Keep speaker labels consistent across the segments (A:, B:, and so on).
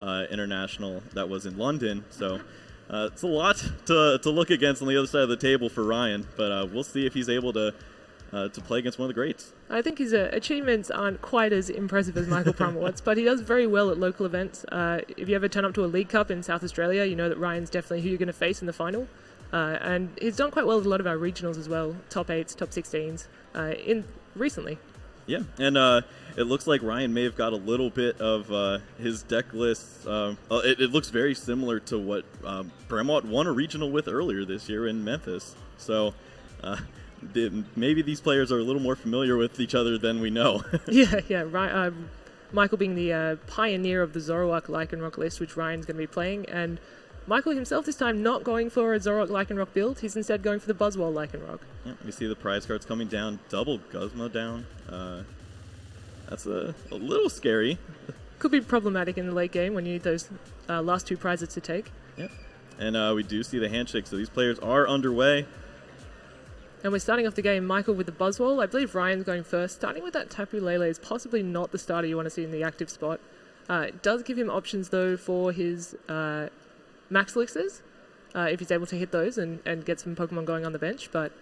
A: international that was in London. So it's a lot to look against on the other side of the table for Ryan, but we'll see if he's able to play against one of the greats.
B: I think his achievements aren't quite as impressive as Michael Pramawat's, but he does very well at local events. If you ever turn up to a League Cup in South Australia, you know that Ryan's definitely who you're going to face in the final. And he's done quite well at a lot of our regionals as well, top 8s, top 16s, recently.
A: Yeah, and it looks like Ryan may have got a little bit of his deck list. It looks very similar to what Pramawat won a regional with earlier this year in Memphis. So maybe these players are a little more familiar with each other than we know.
B: Yeah. Right. Michael being the pioneer of the Zoroark Lycanroc list, which Ryan's going to be playing, and Michael himself this time not going for a Zoroark Lycanroc build. He's instead going for the Buzzwole Lycanroc.
A: Yeah, we see the prize cards coming down. Double Guzma down. That's a little scary.
B: Could be problematic in the late game when you need those last 2 prizes to take.
A: Yeah. And we do see the handshake, so these players are underway.
B: And we're starting off the game, Michael with the Buzzwole. I believe Ryan's going first. Starting with that Tapu Lele is possibly not the starter you want to see in the active spot. It does give him options, though, for his Max Elixirs, if he's able to hit those and get some Pokemon going on the bench. But,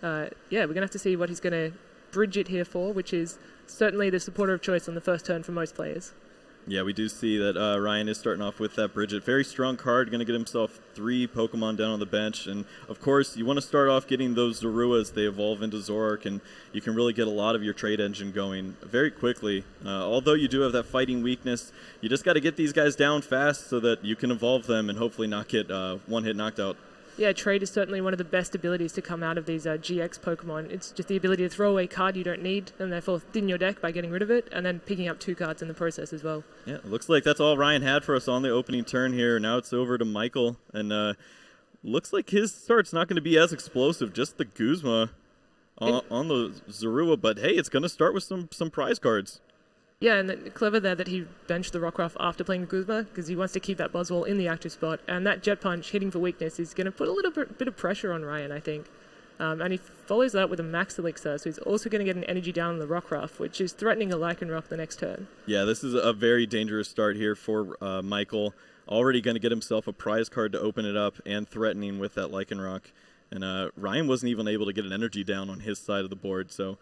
B: yeah, we're going to have to see what he's going to bridge it here for, which is certainly the supporter of choice on the first turn for most players.
A: Yeah, we do see that Ryan is starting off with that Bridget. Very strong card, going to get himself 3 Pokemon down on the bench. And, of course, you want to start off getting those Zoruas. They evolve into Zoroark, and you can really get a lot of your trade engine going very quickly. Although you do have that fighting weakness, you just got to get these guys down fast so that you can evolve them and hopefully not get one-hit knocked out.
B: Yeah, trade is certainly one of the best abilities to come out of these GX Pokemon. It's just the ability to throw away a card you don't need and therefore thin your deck by getting rid of it and then picking up 2 cards in the process as well.
A: Yeah, it looks like that's all Ryan had for us on the opening turn here. Now it's over to Michael, and looks like his start's not going to be as explosive, just the Guzma on the Zorua, but hey, it's going to start with some prize cards.
B: Yeah, and clever there that he benched the Rockruff after playing Guzma because he wants to keep that Buzzwole in the active spot. And that Jet Punch hitting for weakness is going to put a little bit of pressure on Ryan, I think. And he follows that up with a Max Elixir, so he's also going to get an energy down on the Rockruff, which is threatening a Lycanroc the next turn. Yeah,
A: this is a very dangerous start here for Michael. Already going to get himself a prize card to open it up and threatening with that Lycanroc. And Ryan wasn't even able to get an energy down on his side of the board, so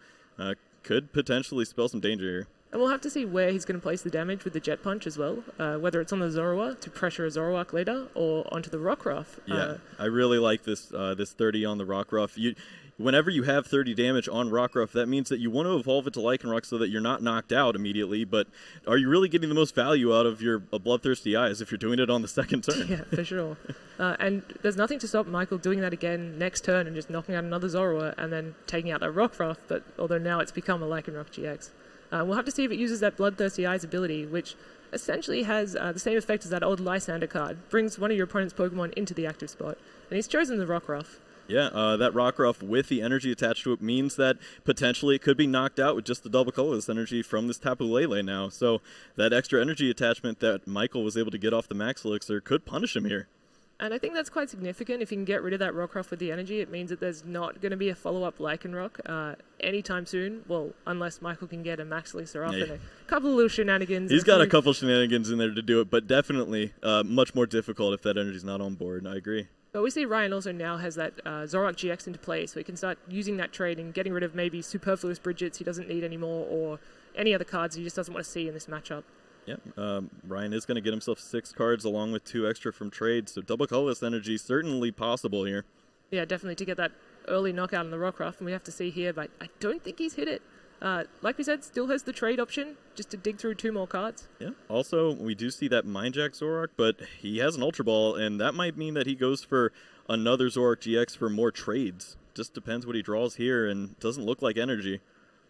A: could potentially spell some danger here.
B: And we'll have to see where he's going to place the damage with the Jet Punch as well, whether it's on the Zorua to pressure a Zoroark later or onto the Rockruff.
A: Yeah, I really like this 30 on the Rockruff. Whenever you have 30 damage on Rockruff, that means that you want to evolve it to Lycanroc so that you're not knocked out immediately, but are you really getting the most value out of your Bloodthirsty Eyes if you're doing it on the second turn?
B: Yeah, for sure. And there's nothing to stop Michael doing that again next turn and just knocking out another Zorua and then taking out that Rockruff, but although now it's become a Lycanroc GX. We'll have to see if it uses that Bloodthirsty Eyes ability, which essentially has the same effect as that old Lysander card. Brings one of your opponent's Pokemon into the active spot. And he's chosen the Rockruff.
A: Yeah, that Rockruff with the energy attached to it means that potentially it could be knocked out with just the double colorless energy from this Tapu Lele now. So that extra energy attachment that Michael was able to get off the Max Elixir could punish him here.
B: And I think that's quite significant. If you can get rid of that Rockruff with the energy, it means that there's not going to be a follow-up Lycanroc anytime soon. Well, unless Michael can get a Max Elixir off and a couple of little shenanigans.
A: He's got a couple shenanigans in there to do it, but definitely much more difficult if that energy's not on board. I agree.
B: But we see Ryan also now has that Zoroark GX into play, so he can start using that trade and getting rid of maybe superfluous Bridgets he doesn't need anymore or any other cards he just doesn't want to see in this matchup.
A: Yep, Ryan is going to get himself 6 cards along with 2 extra from trade, so double colorless energy certainly possible here.
B: Yeah, definitely to get that early knockout on the Rockruff, and we have to see here, but I don't think he's hit it. Like we said, still has the trade option just to dig through 2 more cards.
A: Yeah, also we do see that Mindjack Zoroark, but he has an Ultra Ball, and that might mean that he goes for another Zoroark GX for more trades. Just depends what he draws here, and doesn't look like energy.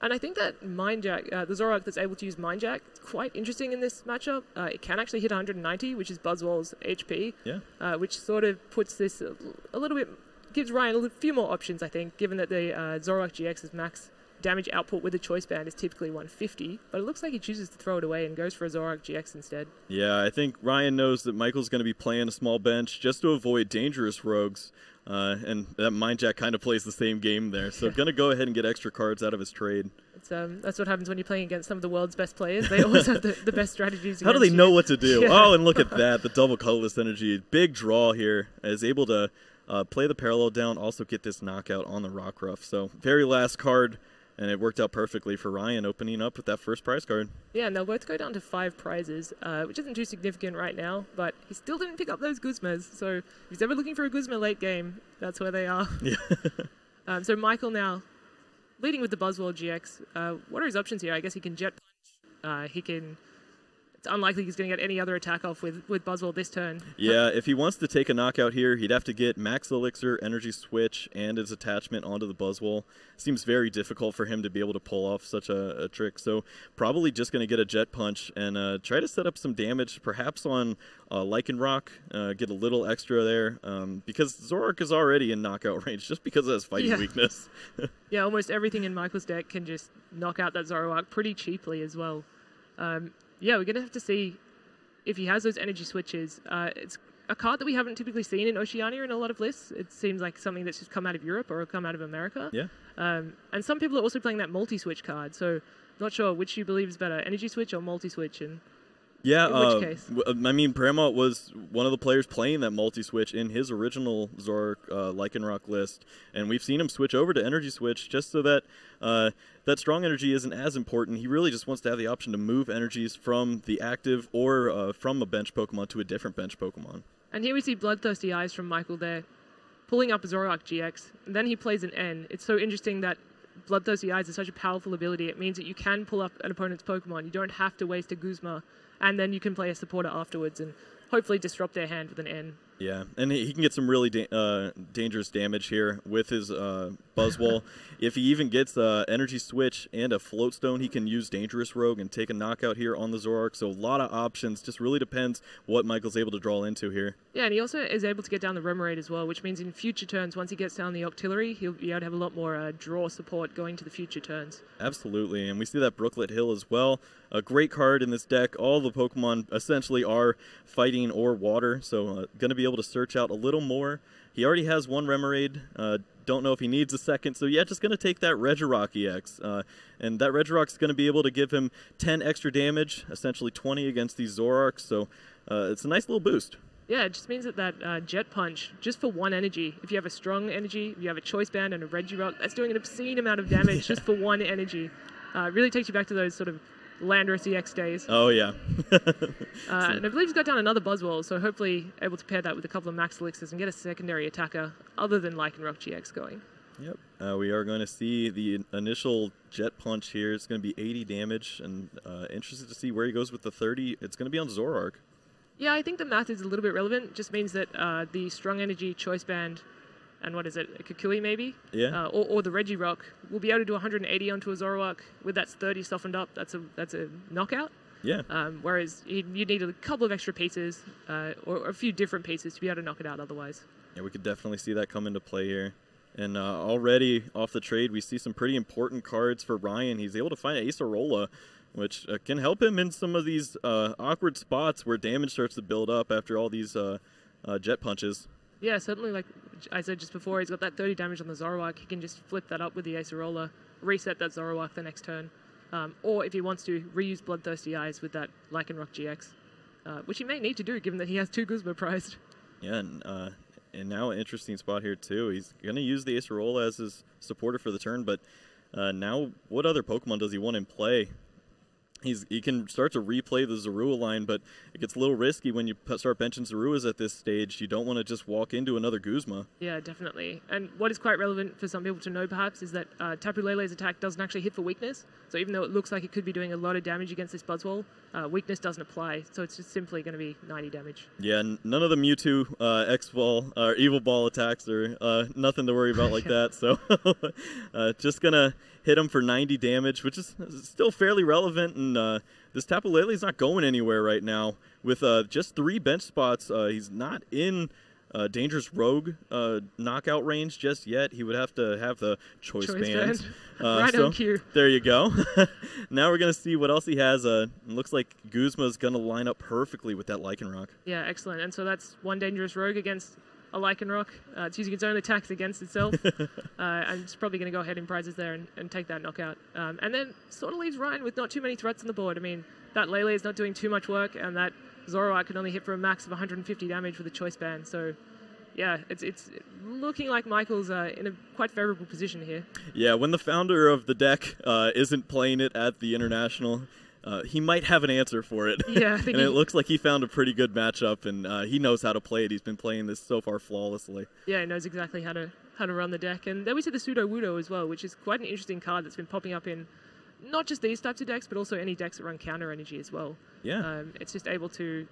B: And I think that Mindjack, the Zoroark that's able to use Mindjack, is quite interesting in this matchup. It can actually hit 190, which is Buzzwole's HP, which sort of puts this a little bit, gives Ryan a few more options, I think, given that the Zoroark GX's max damage output with the choice band is typically 150, but it looks like he chooses to throw it away and goes for a Zoroark GX instead.
A: Yeah, I think Ryan knows that Michael's going to be playing a small bench just to avoid dangerous rogues, and that Mindjack kind of plays the same game there, so going to go ahead and get extra cards out of his trade.
B: That's what happens when you're playing against some of the world's best players. They always have the best strategies.
A: How do they know what to do?
B: Yeah.
A: Oh, and look at that. The double colorless energy. Big draw here. Is able to play the parallel down, also get this knockout on the Rockruff. So very last card, and it worked out perfectly for Ryan opening up with that first prize card.
B: Yeah, and they'll both go down to 5 prizes, which isn't too significant right now, but he still didn't pick up those Guzmas. So if he's ever looking for a Guzma late game, that's where they are.
A: Yeah.
B: So Michael now leading with the Buzzwole GX. What are his options here? I guess he can Jet Punch. He can... It's unlikely he's going to get any other attack off with Buzzwole this turn.
A: Yeah, if he wants to take a knockout here, he'd have to get Max Elixir, Energy Switch, and his attachment onto the Buzzwole. Seems very difficult for him to be able to pull off such a trick. So probably just going to get a Jet Punch and try to set up some damage, perhaps on Lycanroc, get a little extra there, because Zoroark is already in knockout range just because of his fighting weakness.
B: Yeah, almost everything in Michael's deck can just knock out that Zoroark pretty cheaply as well. Yeah, we're going to have to see if he has those energy switches. It's a card that we haven't typically seen in Oceania in a lot of lists. It seems like something that's just come out of Europe or come out of America.
A: Yeah.
B: And some people are also playing that multi-switch card, so not sure which you believe is better, energy switch or multi-switch. And
A: yeah,
B: in which case?
A: I mean, Pramawat was one of the players playing that multi-switch in his original Zoroark Lycanroc list, and we've seen him switch over to energy switch just so that that strong energy isn't as important. He really just wants to have the option to move energies from the active or from a bench Pokemon to a different bench Pokemon.
B: And here we see Bloodthirsty Eyes from Michael there, pulling up a Zoroark GX, and then he plays an N. It's so interesting that Bloodthirsty Eyes is such a powerful ability. It means that you can pull up an opponent's Pokemon. You don't have to waste a Guzma, and then you can play a supporter afterwards and hopefully disrupt their hand with an N.
A: Yeah, and he can get some really dangerous damage here with his Buzzwole. If he even gets Energy Switch and a Float Stone, he can use Dangerous Rogue and take a knockout here on the Zoroark. So a lot of options. Just really depends what Michael's able to draw into here.
B: Yeah, and he also is able to get down the Remoraid as well, which means in future turns, once he gets down the Octillery, he'll be able to have a lot more draw support going to the future turns.
A: Absolutely, and we see that Brooklet Hill as well. A great card in this deck. All the Pokemon essentially are fighting or water, so going to be able to search out a little more. He already has one Remoraid. Don't know if he needs a second, so yeah, just going to take that Regirock EX. And that Regirock's going to be able to give him 10 extra damage, essentially 20 against these Zoroarks, so it's a nice little boost.
B: Yeah, it just means that Jet Punch, just for 1 energy, if you have a strong energy, if you have a Choice Band and a Regirock, that's doing an obscene amount of damage just for 1 energy. Really takes you back to those sort of Landorus EX days.
A: Oh, yeah.
B: And I believe he's got down another Buzzwole, so hopefully able to pair that with a couple of Max Elixirs and get a secondary attacker other than Lycanroc GX going.
A: Yep. We are going to see the initial Jet Punch here. It's going to be 80 damage, and interested to see where he goes with the 30. It's going to be on Zoroark.
B: Yeah, I think the math is a little bit relevant. It just means that the Strong Energy Choice Band and what is it, a Kukui maybe?
A: Yeah.
B: Or the Regirock will be able to do 180 onto a Zoroark with that 30 softened up. That's a knockout.
A: Yeah.
B: Whereas you need a couple of extra pieces or a few different pieces to be able to knock it out otherwise.
A: Yeah, we could definitely see that come into play here. And already off the trade, we see some pretty important cards for Ryan. He's able to find an Acerola, which can help him in some of these awkward spots where damage starts to build up after all these Jet Punches.
B: Yeah, certainly, like I said just before, he's got that 30 damage on the Zoroark. He can just flip that up with the Acerola, reset that Zoroark the next turn. Or if he wants to, reuse Bloodthirsty Eyes with that Lycanroc GX, which he may need to do given that he has 2 Guzma prized.
A: Yeah, and now an interesting spot here too. He's going to use the Acerola as his supporter for the turn, but now what other Pokemon does he want in play? He can start to replay the Zorua line, but it gets a little risky when you start benching Zoruas at this stage. You don't want to just walk into another Guzma.
B: Yeah, definitely. And what is quite relevant for some people to know, perhaps, is that Tapu Lele's attack doesn't actually hit for weakness. So even though it looks like it could be doing a lot of damage against this Buzzwole, weakness doesn't apply. So it's just simply going to be 90 damage.
A: Yeah, none of the Mewtwo X-Ball or Evil Ball attacks are nothing to worry about like that. So just going to hit him for 90 damage, which is still fairly relevant. And this Tapu Lele's not going anywhere right now. With just 3 bench spots, he's not in Dangerous Rogue knockout range just yet. He would have to have the Choice Band.
B: Right on cue.
A: There you go. Now we're going to see what else he has. It looks like Guzma's going to line up perfectly with that Lycanroc.
B: Yeah, excellent. And so that's 1 Dangerous Rogue against a Lycanroc. It's using its own attacks against itself. And it's probably going to go ahead in prizes there and take that knockout. And then sort of leaves Ryan with not too many threats on the board. I mean, that Lele is not doing too much work, and that Zoroark can only hit for a max of 150 damage with a Choice Band. So, yeah, it's looking like Michael's in a quite favorable position here.
A: Yeah, when the founder of the deck isn't playing it at the International, he might have an answer for it.
B: Yeah, I think
A: and it looks like he found a pretty good matchup, and he knows how to play it. He's been playing this so far flawlessly.
B: Yeah, he knows exactly how to run the deck. And then we see the Pseudo Wudo as well, which is quite an interesting card that's been popping up in not just these types of decks, but also any decks that run counter energy as well.
A: Yeah.
B: It's just able to,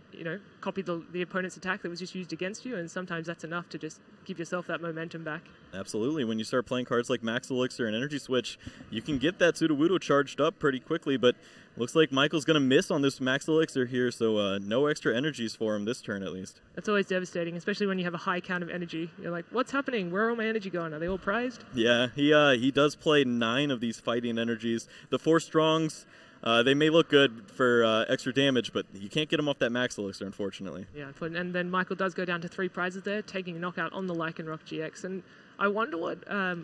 B: copy the opponent's attack that was just used against you, and sometimes that's enough to just give yourself that momentum back.
A: Absolutely. When you start playing cards like Max Elixir and Energy Switch, you can get that Sudowoodo charged up pretty quickly, but looks like Michael's going to miss on this Max Elixir here, so no extra energies for him this turn at least.
B: That's always devastating, especially when you have a high count of energy. You're like, what's happening? Where are all my energy going? Are they all prized?
A: Yeah, he does play 9 of these fighting energies. The 4 Strongs, they may look good for extra damage, but you can't get them off that Max Elixir, unfortunately.
B: Yeah, and then Michael does go down to 3 prizes there, taking a knockout on the Lycanroc GX. And I wonder what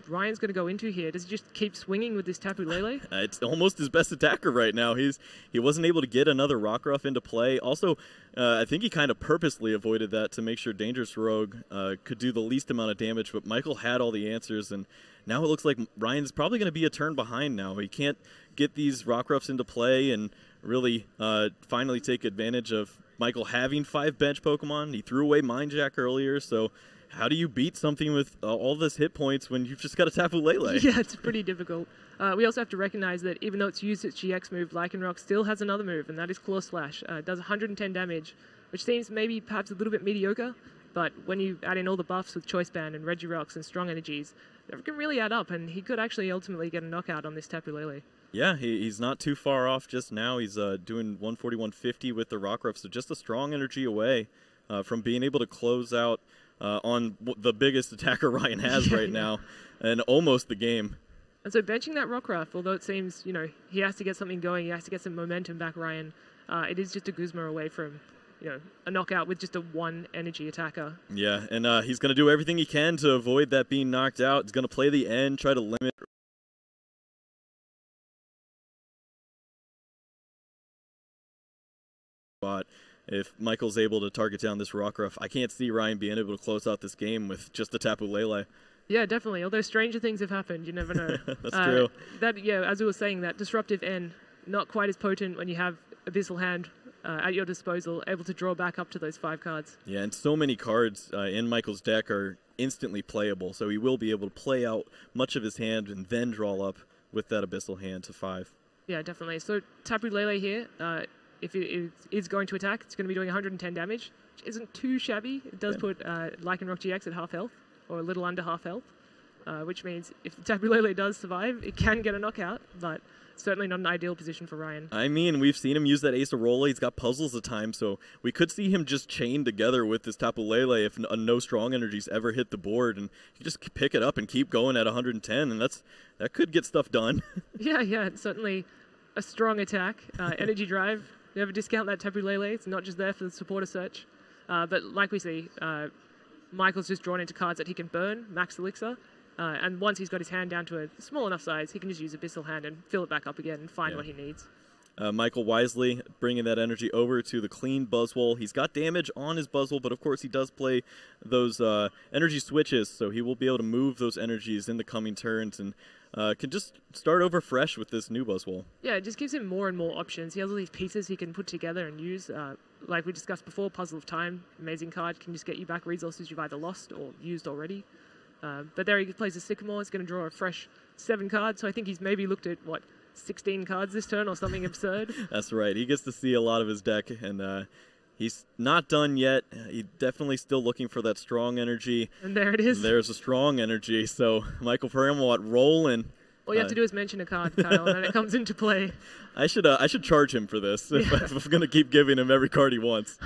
B: Ryan's going to go into here. Does he just keep swinging with this Tapu Lele?
A: It's almost his best attacker right now. He wasn't able to get another Rockruff into play. Also, I think he kind of purposely avoided that to make sure Dangerous Rogue could do the least amount of damage, but Michael had all the answers, and now it looks like Ryan's probably going to be a turn behind now. He can't get these Rockruffs into play and really finally take advantage of Michael having 5 bench Pokemon. He threw away Mind Jack earlier, so how do you beat something with all this hit points when you've just got a Tapu Lele?
B: Yeah, it's pretty difficult. We also have to recognize that even though it's used its GX move, Lycanroc still has another move, and that is Claw Slash. It does 110 damage, which seems maybe perhaps a little bit mediocre, but when you add in all the buffs with Choice Band and Regirocks and Strong Energies, that can really add up, and he could actually ultimately get a knockout on this Tapu Lele.
A: Yeah, he's not too far off just now. He's doing 140, 150 with the Rockruff, so just a Strong Energy away from being able to close out on the biggest attacker Ryan has right now, and almost the game.
B: And so benching that Rockruff, although it seems, he has to get something going, he has to get some momentum back, Ryan, it is just a Guzma away from, a knockout with just a 1 energy attacker.
A: Yeah, and he's going to do everything he can to avoid that being knocked out. He's going to play the end, try to limit spot. If Michael's able to target down this Rockruff, I can't see Ryan being able to close out this game with just the Tapu Lele.
B: Yeah, definitely. Although stranger things have happened, you never know.
A: That's true.
B: As we were saying, that Disruptive N, not quite as potent when you have Abyssal Hand at your disposal, able to draw back up to those 5 cards.
A: Yeah, and so many cards in Michael's deck are instantly playable, so he will be able to play out much of his hand and then draw up with that Abyssal Hand to 5.
B: Yeah, definitely. So Tapu Lele here, if it is going to attack, it's going to be doing 110 damage, which isn't too shabby. It does put Lycanroc GX at half health, or a little under half health, which means if the Tapu Lele does survive, it can get a knockout, but certainly not an ideal position for Ryan.
A: I mean, we've seen him use that Ace Arola. He's got puzzles at times, so we could see him just chained together with this Tapu Lele if no Strong Energies ever hit the board, and he just pick it up and keep going at 110, and that could get stuff done. Yeah,
B: it's certainly a strong attack. Energy Drive, never discount that Tapu Lele. It's not just there for the supporter search. But like we see, Michael's just drawn into cards that he can burn, Max Elixir, and once he's got his hand down to a small enough size, he can just use Abyssal Hand and fill it back up again and find what he needs.
A: Michael wisely bringing that energy over to the clean Buzzwole. He's got damage on his Buzzwole, but of course he does play those energy switches, so he will be able to move those energies in the coming turns and can just start over fresh with this new Buzzwole. Yeah,
B: it just gives him more and more options. He has all these pieces he can put together and use. Like we discussed before, Puzzle of Time, amazing card, can just get you back resources you've either lost or used already. But there he plays a Sycamore. He's going to draw a fresh 7 cards, so I think he's maybe looked at, 16 cards this turn or something absurd.
A: That's right. He gets to see a lot of his deck, and he's not done yet. He's definitely still looking for that Strong Energy.
B: And there it is.
A: There's a Strong Energy. So Michael Pramawat rolling.
B: All you have to do is mention a card, Kyle, and then it comes into play.
A: I should charge him for this if I'm going to keep giving him every card he wants.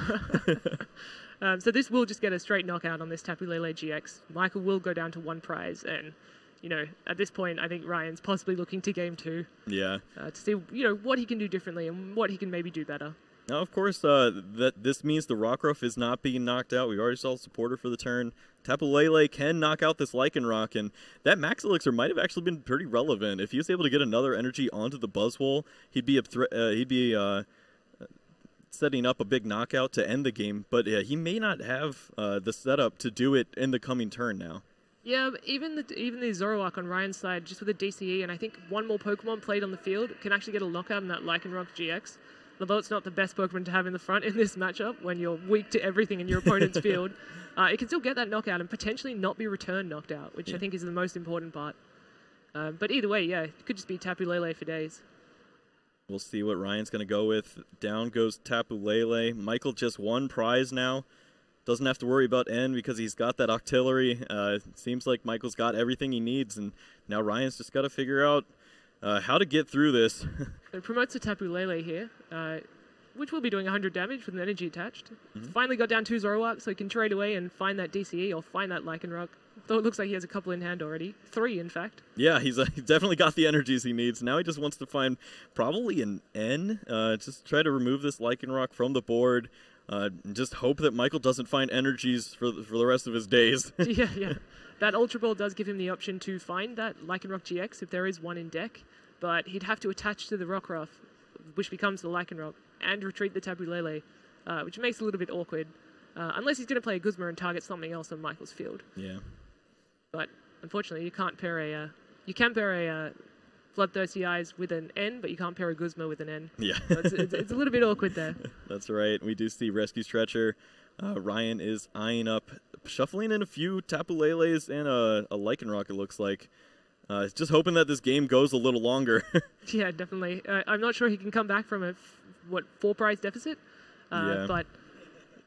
B: So this will just get a straight knockout on this Tapu Lele GX. Michael will go down to 1 prize, and at this point, I think Ryan's possibly looking to game 2.
A: Yeah.
B: To see, what he can do differently and what he can maybe do better.
A: Now, of course, this means the Rockruff is not being knocked out. We already saw supporter for the turn. Tapu Lele can knock out this Lycanroc, and that Max Elixir might have actually been pretty relevant. If he was able to get another energy onto the Buzzwole, he'd be setting up a big knockout to end the game. But yeah, he may not have the setup to do it in the coming turn now.
B: Yeah, but even the Zoroark on Ryan's side, just with a DCE, and I think one more Pokemon played on the field can actually get a knockout in that Lycanroc GX. Although it's not the best Pokemon to have in the front in this matchup when you're weak to everything in your opponent's field, it can still get that knockout and potentially not be return knocked out, which I think is the most important part. But either way, yeah, it could just be Tapu Lele for days.
A: We'll see what Ryan's going to go with. Down goes Tapu Lele. Michael just one prize now. Doesn't have to worry about N because he's got that Octillery. It seems like Michael's got everything he needs, and now Ryan's just got to figure out how to get through this.
B: So it promotes a Tapu Lele here, which will be doing 100 damage with an energy attached. Finally got down 2 Zoroark, so he can trade away and find that DCE or find that Lycanroc. Though it looks like he has a couple in hand already. 3, in fact.
A: Yeah, he's definitely got the energies he needs. Now he just wants to find probably an N. Just try to remove this Lycanroc from the board. Just hope that Michael doesn't find energies for the rest of his days.
B: Yeah. That Ultra Ball does give him the option to find that Lycanroc GX if there is one in deck, but he'd have to attach to the Rockruff, which becomes the Lycanroc, and retreat the Tapu Lele, which makes it a little bit awkward, unless he's going to play a Guzma and target something else on Michael's field.
A: Yeah.
B: But unfortunately, you can't pair a you can pair a Bloodthirsty Eyes with an N, but you can't pair a Guzma with an N.
A: Yeah.
B: So it's a little bit awkward there.
A: That's right. We do see Rescue Stretcher. Ryan is eyeing up, shuffling in a few Tapu Leles and a Lycanroc, it looks like. Just hoping that this game goes a little longer.
B: Yeah, definitely. I'm not sure he can come back from a 4-prize deficit, but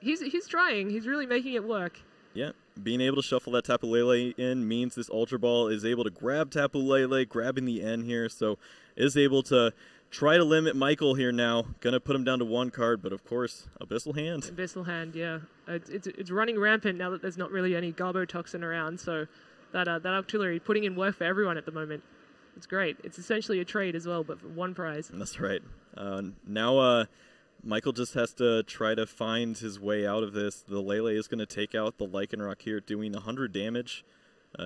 B: he's trying. He's really making it work.
A: Yeah, being able to shuffle that Tapu Lele in means this Ultra Ball is able to grab Tapu Lele, grabbing the N here, so is able to try to limit Michael here now. Gonna put him down to 1 card, but of course, Abyssal Hand.
B: Abyssal Hand, yeah. It's running rampant now that there's not really any Garbotoxin around, so that Octillery putting in work for everyone at the moment. It's great. It's essentially a trade as well, but for 1 prize.
A: That's right. Now Michael just has to try to find his way out of this. The Lele is going to take out the Lycanroc here, doing 100 damage.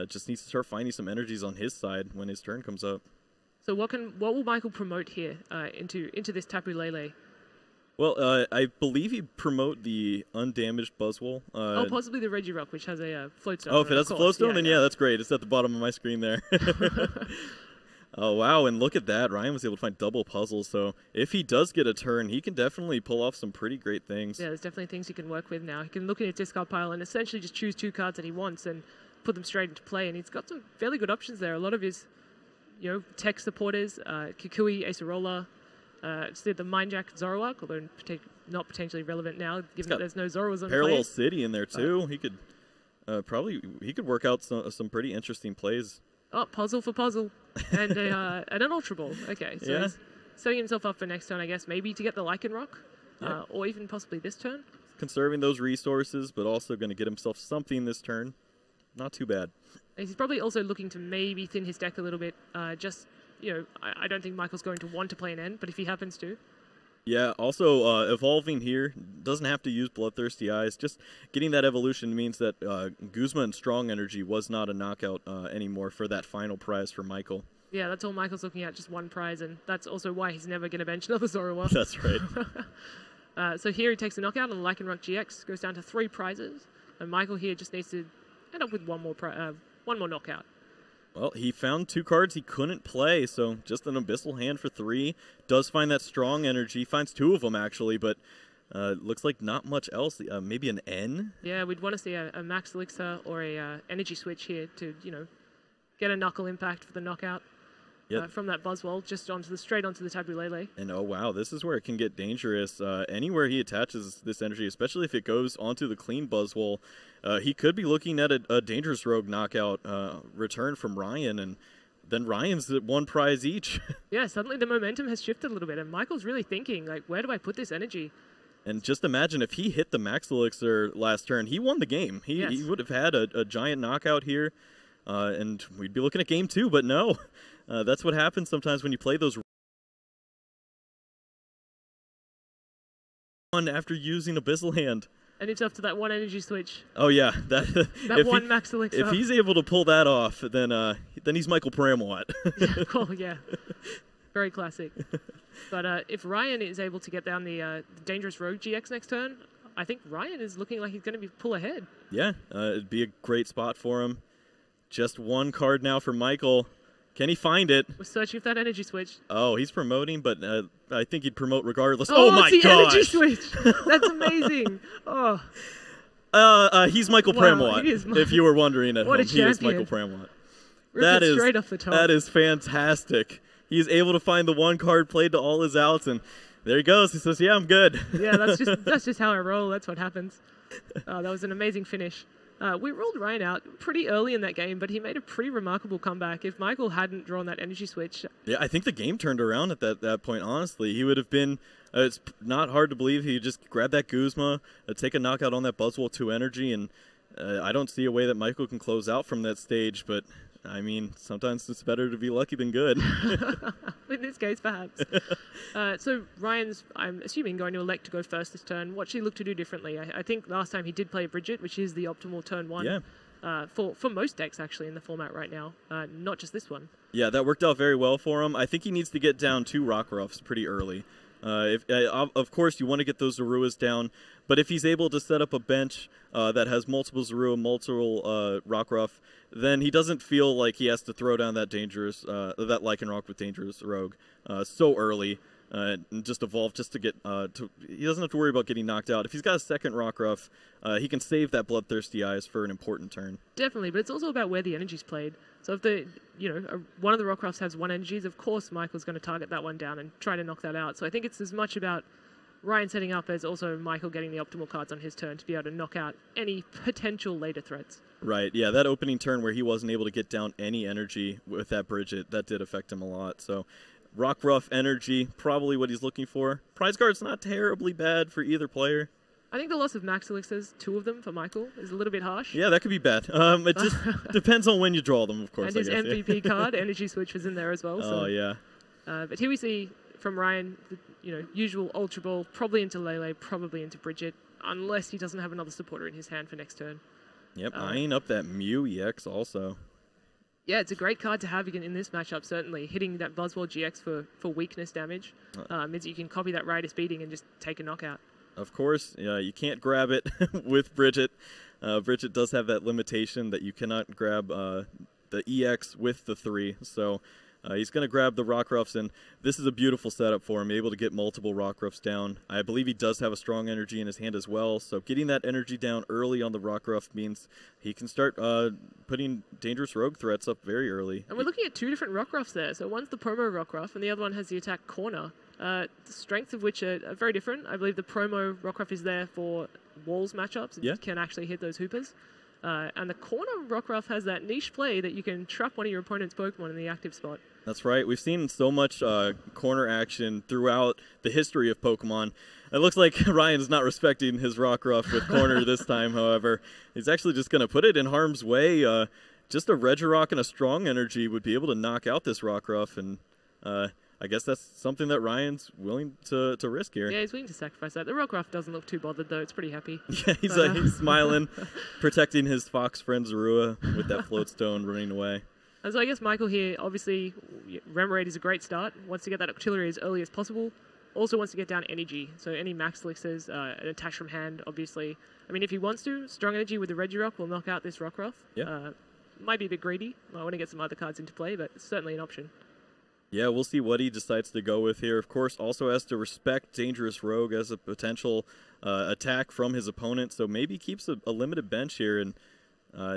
A: Just needs to start finding some energies on his side when his turn comes up.
B: So what will Michael promote here into this Tapu Lele?
A: Well, I believe he'd promote the undamaged Buzzwole.
B: Possibly the Regirock, which has a float stone.
A: Oh, if it has a float stone, then yeah, that's great. It's at the bottom of my screen there. Oh, wow, and look at that. Ryan was able to find double puzzles, so if he does get a turn, he can definitely pull off some pretty great things.
B: Yeah, there's definitely things he can work with now. He can look at his discard pile and essentially just choose 2 cards that he wants and put them straight into play, and he's got some fairly good options there. A lot of his, tech supporters, Kukui, Acerola, still the Mindjack Zoroark, although not potentially relevant now, given that there's no Zoroas on
A: Parallel City in there, too. He could work out some pretty interesting plays.
B: Oh, puzzle for puzzle. And an Ultra Ball. Okay, so he's setting himself up for next turn, I guess, maybe to get the Lycanroc, or even possibly this turn.
A: Conserving those resources, but also going to get himself something this turn. Not too bad.
B: He's probably also looking to maybe thin his deck a little bit. I don't think Michael's going to want to play an N, but if he happens to.
A: Yeah, also evolving here, doesn't have to use Bloodthirsty Eyes. Just getting that evolution means that Guzma and Strong Energy was not a knockout anymore for that final prize for Michael.
B: Yeah, that's all Michael's looking at, just 1 prize, and that's also why he's never going to bench another Zoroark.
A: That's right.
B: So here he takes a knockout on the Lycanroc GX, goes down to 3 prizes, and Michael here just needs to end up with one more knockout.
A: Well, he found 2 cards he couldn't play, so just an Abyssal Hand for 3. Does find that Strong Energy. Finds 2 of them, actually, but looks like not much else. Maybe an N?
B: Yeah, we'd want to see a Max Elixir or a Energy Switch here to, get a Knuckle Impact for the knockout from that Buzzwole, just straight onto the Tapu Lele.
A: And oh wow, this is where it can get dangerous. Anywhere he attaches this energy, especially if it goes onto the clean Buzzwole, he could be looking at a Dangerous Rogue knockout return from Ryan, and then Ryan's at 1 prize each. Yeah,
B: suddenly the momentum has shifted a little bit, and Michael's really thinking, like, where do I put this energy?
A: And just imagine if he hit the Max Elixir last turn, he won the game. He would have had a giant knockout here, and we'd be looking at game 2, but no. That's what happens sometimes when you play those one after using Abyssal Hand.
B: And it's up to that one energy switch.
A: Oh yeah,
B: That one max elixir.
A: If he's able to pull that off, then he's Michael Pramawat.
B: Oh yeah, very classic. But if Ryan is able to get down the Dangerous Rogue GX next turn, I think Ryan is looking like he's going to pull ahead.
A: Yeah, it'd be a great spot for him. Just one card now for Michael. Can he find it?
B: We're searching for that energy switch.
A: Oh, he's promoting, but I think he'd promote regardless.
B: Oh
A: my
B: it's the
A: gosh!
B: energy switch. That's amazing. Oh.
A: He's Michael Pramawat.
B: If
A: you were wondering at home,
B: he
A: is Michael Pramawat.
B: That is straight off the top.
A: That is fantastic. He's able to find the one card played to all his outs, and there he goes. He says, "Yeah, I'm good."
B: Yeah, that's just how I roll. That's what happens. That was an amazing finish. We ruled Ryan out pretty early in that game, but he made a pretty remarkable comeback. If Michael hadn't drawn that energy switch...
A: Yeah, I think the game turned around at that point, honestly. He would have been... it's not hard to believe he just grabbed that Guzma, take a knockout on that Buzzwole 2 energy, and I don't see a way that Michael can close out from that stage, but... I mean, sometimes it's better to be lucky than good.
B: In this case, perhaps. So Ryan's, I'm assuming, going to elect to go first this turn. What should he look to do differently? I think last time he did play Bridget, which is the optimal turn 1 for most decks, actually, in the format right now, not just this one. Yeah,
A: that worked out very well for him. I think he needs to get down 2 Rockruffs pretty early. Of course, you want to get those Zoruas down, but if he's able to set up a bench that has multiple Zorua, multiple Rockruff, then he doesn't feel like he has to throw down that that Lycanroc with Dangerous Rogue so early. And just evolve just to get he doesn't have to worry about getting knocked out. If he's got a second Rockruff, he can save that Bloodthirsty Eyes for an important turn.
B: Definitely, but it's also about where the energy's played. So if one of the Rockruffs has 1 energies, of course Michael's going to target that one down and try to knock that out. So I think it's as much about Ryan setting up as also Michael getting the optimal cards on his turn to be able to knock out any potential later threats.
A: Right, yeah, that opening turn where he wasn't able to get down any energy with that Bridget, that did affect him a lot. So Rockruff energy, probably what he's looking for. Prize card's not terribly bad for either player.
B: I think the loss of Max Elixirs, 2 of them for Michael, is a little bit harsh.
A: Yeah, that could be bad. It just depends on when you draw them, of course.
B: And his MVP card, Energy Switch, was in there as well.
A: Oh, yeah.
B: But here we see from Ryan, usual Ultra Ball, probably into Lele, probably into Bridget, unless he doesn't have another supporter in his hand for next turn.
A: Yep, eyeing up that Mew EX also.
B: Yeah, it's a great card to have in this matchup, certainly. Hitting that Buzzwole GX for weakness damage means that you can copy that Rider Speeding and just take a knockout.
A: Of course, you can't grab it with Bridget. Bridget does have that limitation that you cannot grab the EX with the 3, so he's going to grab the Rockruffs, and this is a beautiful setup for him, able to get multiple Rockruffs down. I believe he does have a strong energy in his hand as well, so getting that energy down early on the Rockruff means he can start putting Dangerous Rogue threats up very early.
B: And we're looking at 2 different Rockruffs there. So one's the promo Rockruff, and the other one has the attack corner. The strengths of which are very different. I believe the promo Rockruff is there for walls matchups. It can actually hit those hoopers. And the corner Rockruff has that niche play that you can trap one of your opponent's Pokemon in the active spot.
A: That's right. We've seen so much corner action throughout the history of Pokemon. It looks like Ryan's not respecting his Rockruff with corner this time, however. He's actually just going to put it in harm's way. Just a Regirock and a strong energy would be able to knock out this Rockruff, and I guess that's something that Ryan's willing to risk here.
B: Yeah, he's willing to sacrifice that. The Rockruff doesn't look too bothered, though. It's pretty happy.
A: Yeah, he's smiling, protecting his fox friend Zorua with that Floatstone running away.
B: And so I guess Michael here, obviously, Remoraid is a great start. Wants to get that artillery as early as possible. Also wants to get down energy. So any Max Elixirs, an attach from hand, obviously. I mean, if he wants to, strong energy with the Regirock will knock out this Rockruff.
A: Yeah.
B: Might be a bit greedy. I want to get some other cards into play, but it's certainly an option.
A: Yeah, we'll see what he decides to go with here. Of course, also has to respect Dangerous Rogue as a potential attack from his opponent, so maybe keeps a limited bench here, and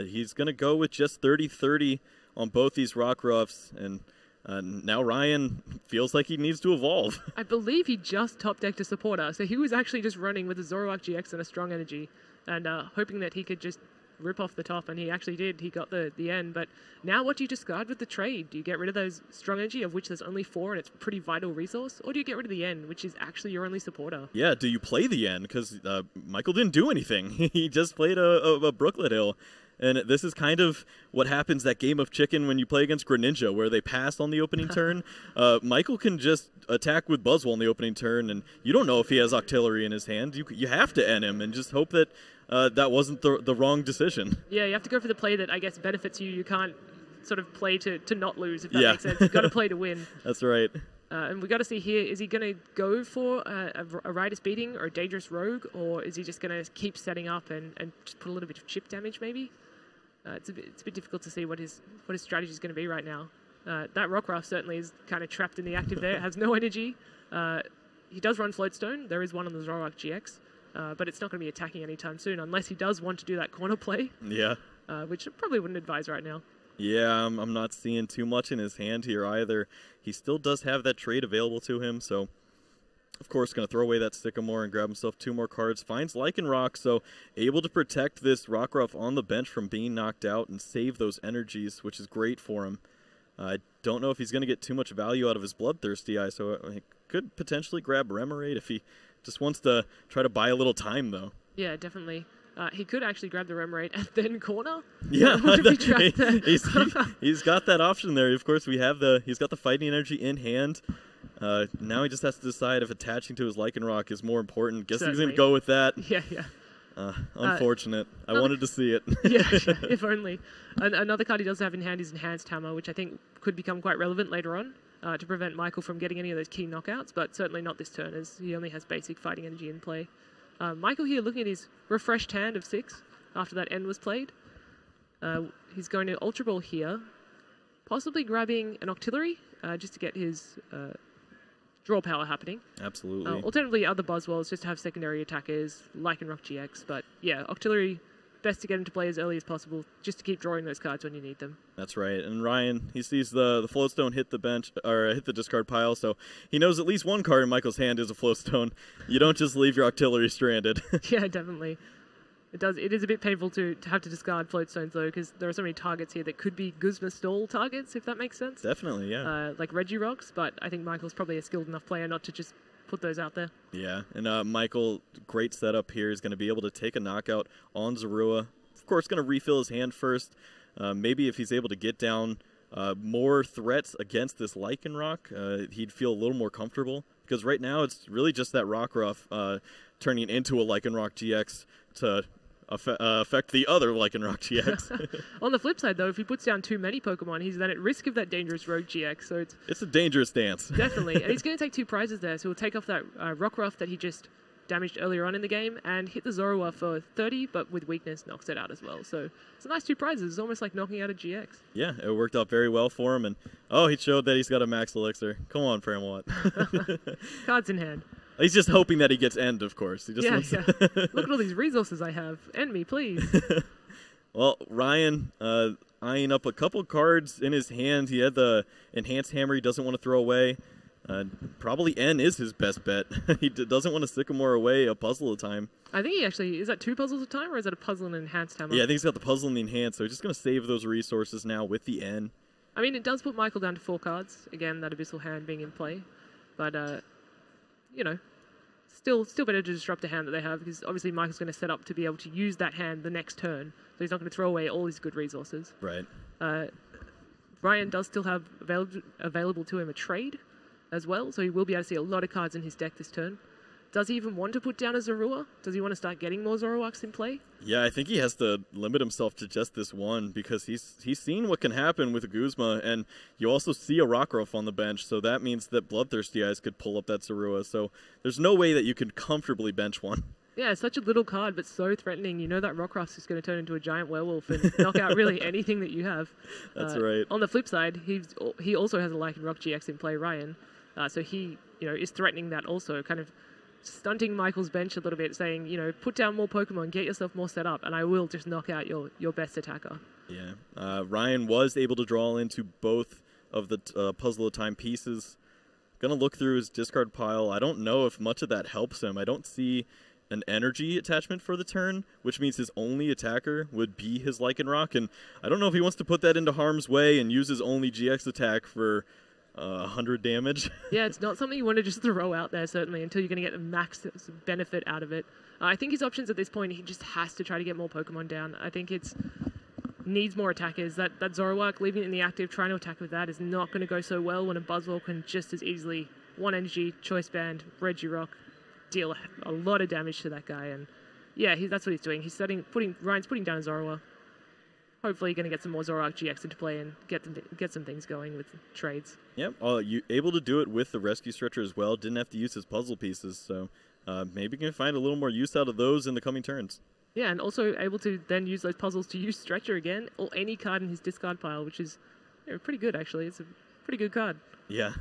A: he's going to go with just 30-30 on both these Rockruffs, and now Ryan feels like he needs to evolve.
B: I believe he just top-decked a supporter, so he was actually just running with a Zoroark GX and a strong energy, and hoping that he could just rip off the top, and he actually did. He got the end, but now what do you discard with the trade? Do you get rid of those strong energy, of which there's only 4 and it's a pretty vital resource, or do you get rid of the end, which is actually your only supporter?
A: Yeah, do you play the end? Because Michael didn't do anything. He just played a Brooklet Hill, And this is kind of what happens that game of chicken when you play against Greninja, where they pass on the opening turn. Michael can just attack with Buzzwole on the opening turn, and you don't know if he has Octillery in his hand. You have to end him and just hope that that wasn't the wrong decision.
B: Yeah, you have to go for the play that, I guess, benefits you. You can't sort of play to not lose, if that makes sense. You've got to play to win.
A: That's right.
B: And we got to see here, is he going to go for a Rider's Beating or a Dangerous Rogue, or is he just going to keep setting up and just put a little bit of chip damage maybe? It's a bit difficult to see what his strategy is going to be right now. That Rockruff certainly is kind of trapped in the active there. It has no energy. He does run Floatstone. There is one on the Zoroark GX, but it's not going to be attacking anytime soon unless he does want to do that corner play.
A: Yeah.
B: Which I probably wouldn't advise right now.
A: Yeah, I'm not seeing too much in his hand here either. He still does have that trade available to him, so of course going to throw away that Sycamore and grab himself 2 more cards. Finds Lycanroc, so able to protect this Rockruff on the bench from being knocked out and save those energies, which is great for him. I don't know if he's going to get too much value out of his Bloodthirsty Eye, so he could potentially grab Remoraid if he just wants to try to buy a little time, though.
B: Yeah, definitely. He could actually grab the Remoraid and then corner.
A: Yeah, he's got that option there. Of course, he's got the fighting energy in hand. Now he just has to decide if attaching to his Lycanroc is more important. Guess he's going to go with that.
B: Yeah.
A: Unfortunate. I wanted to see it.
B: Yeah, if only. Another card he does have in hand is Enhanced Hammer, which I think could become quite relevant later on to prevent Michael from getting any of those key knockouts, but certainly not this turn, as he only has basic fighting energy in play. Michael here looking at his refreshed hand of 6 after that end was played. He's going to Ultra Ball here, possibly grabbing an Octillery just to get his draw power happening.
A: Absolutely.
B: Alternatively, other Buzzwolls just to have secondary attackers, like in Rock GX. But yeah, Octillery, best to get into play as early as possible, just to keep drawing those cards when you need them.
A: That's right. And Ryan, he sees the Floatstone hit the bench, or hit the discard pile, so he knows at least one card in Michael's hand is a Floatstone. You don't just leave your Octillery stranded.
B: Yeah, definitely. It is a bit painful to have to discard Floatstones, though, because there are so many targets here that could be Guzma stall targets, if that makes sense.
A: Definitely, yeah.
B: Like Regirocks, but I think Michael's probably a skilled enough player not to just put those out there.
A: Yeah, and Michael, great setup here, is going to be able to take a knockout on Zorua. Of course, going to refill his hand first. Maybe if he's able to get down more threats against this Lycanroc, he'd feel a little more comfortable. Because right now, it's really just that Rockruff turning into a Lycanroc GX to affect the other Lycanroc GX.
B: On the flip side, though, if he puts down too many Pokemon, he's then at risk of that dangerous Rogue GX. So
A: it's a dangerous dance.
B: Definitely. And he's going to take 2 prizes there. So he'll take off that Rockruff that he just damaged earlier on in the game and hit the Zorua for 30, but with weakness knocks it out as well. So it's a nice 2 prizes. It's almost like knocking out a GX.
A: Yeah, it worked out very well for him. And he showed that he's got a max elixir. Come on, Pramawat.
B: Cards in hand.
A: He's just hoping that he gets end, of course. He just wants
B: Look at all these resources I have. End me, please.
A: Well, Ryan eyeing up a couple cards in his hand. He had the Enhanced Hammer he doesn't want to throw away. Probably N is his best bet. He doesn't want to Sycamore away a puzzle at a time.
B: I think he actually... Is that 2 puzzles at a time, or is that a puzzle and Enhanced Hammer?
A: Yeah, I think he's got the puzzle and the Enhanced, so he's just going to save those resources now with the N.
B: I mean, it does put Michael down to 4 cards. Again, that Abyssal Hand being in play. But, you know, still better to disrupt the hand that they have, because obviously Michael's going to set up to be able to use that hand the next turn, so he's not going to throw away all his good resources.
A: Right.
B: Ryan does still have available to him a trade as well, so he will be able to see a lot of cards in his deck this turn. Does he even want to put down a Zorua? Does he want to start getting more Zoroarks in play? Yeah,
A: I think he has to limit himself to just this one, because he's seen what can happen with a Guzma, and you also see a Rockruff on the bench, so that means that Bloodthirsty Eyes could pull up that Zorua, so there's no way that you can comfortably bench one.
B: Yeah, it's such a little card, but so threatening. You know that Rockruff's just going to turn into a giant werewolf and knock out really anything that you have.
A: That's right.
B: On the flip side, he also has a Lycanroc GX in play, Ryan, so he is threatening that also, kind of stunting Michael's bench a little bit, saying, put down more Pokemon, get yourself more set up, and I will just knock out your best attacker.
A: Yeah. Ryan was able to draw into both of the Puzzle of Time pieces. Gonna look through his discard pile. I don't know if much of that helps him. I don't see an energy attachment for the turn, which means his only attacker would be his Lycanroc, and I don't know if he wants to put that into harm's way and use his only GX attack for 100 damage.
B: Yeah, it's not something you want to just throw out there, certainly, until you're going to get the max benefit out of it. I think his options at this point, he just has to try to get more Pokemon down. I think it's needs more attackers. That Zoroark, leaving it in the active, trying to attack with that is not going to go so well when a Buzzwole can just as easily one energy, Choice Band, Regirock, deal a lot of damage to that guy. And yeah, that's what he's doing. Ryan's putting down a Zoroark. Hopefully going to get some more Zoroark GX into play and get some things going with trades.
A: Yep, you able to do it with the Rescue Stretcher as well. Didn't have to use his puzzle pieces, so maybe can find a little more use out of those in the coming turns.
B: Yeah, and also able to then use those puzzles to use Stretcher again, or any card in his discard pile, which is pretty good, actually. It's a pretty good card.
A: Yeah.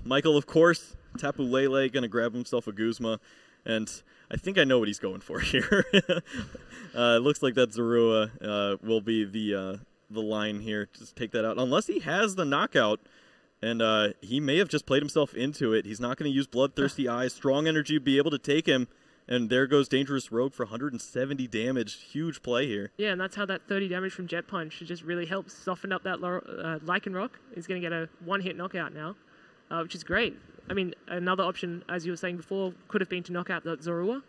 A: Michael, of course, Tapu Lele going to grab himself a Guzma, and I think I know what he's going for here. It looks like that Zorua will be the line here. Just take that out. Unless he has the knockout, and he may have just played himself into it. He's not going to use Bloodthirsty Eyes. Strong Energy be able to take him. And there goes Dangerous Rogue for 170 damage. Huge play here.
B: Yeah, and that's how that 30 damage from Jet Punch just really helps soften up that Lycanroc. He's going to get a one-hit knockout now, which is great. I mean, another option, as you were saying before, could have been to knock out that Zorua.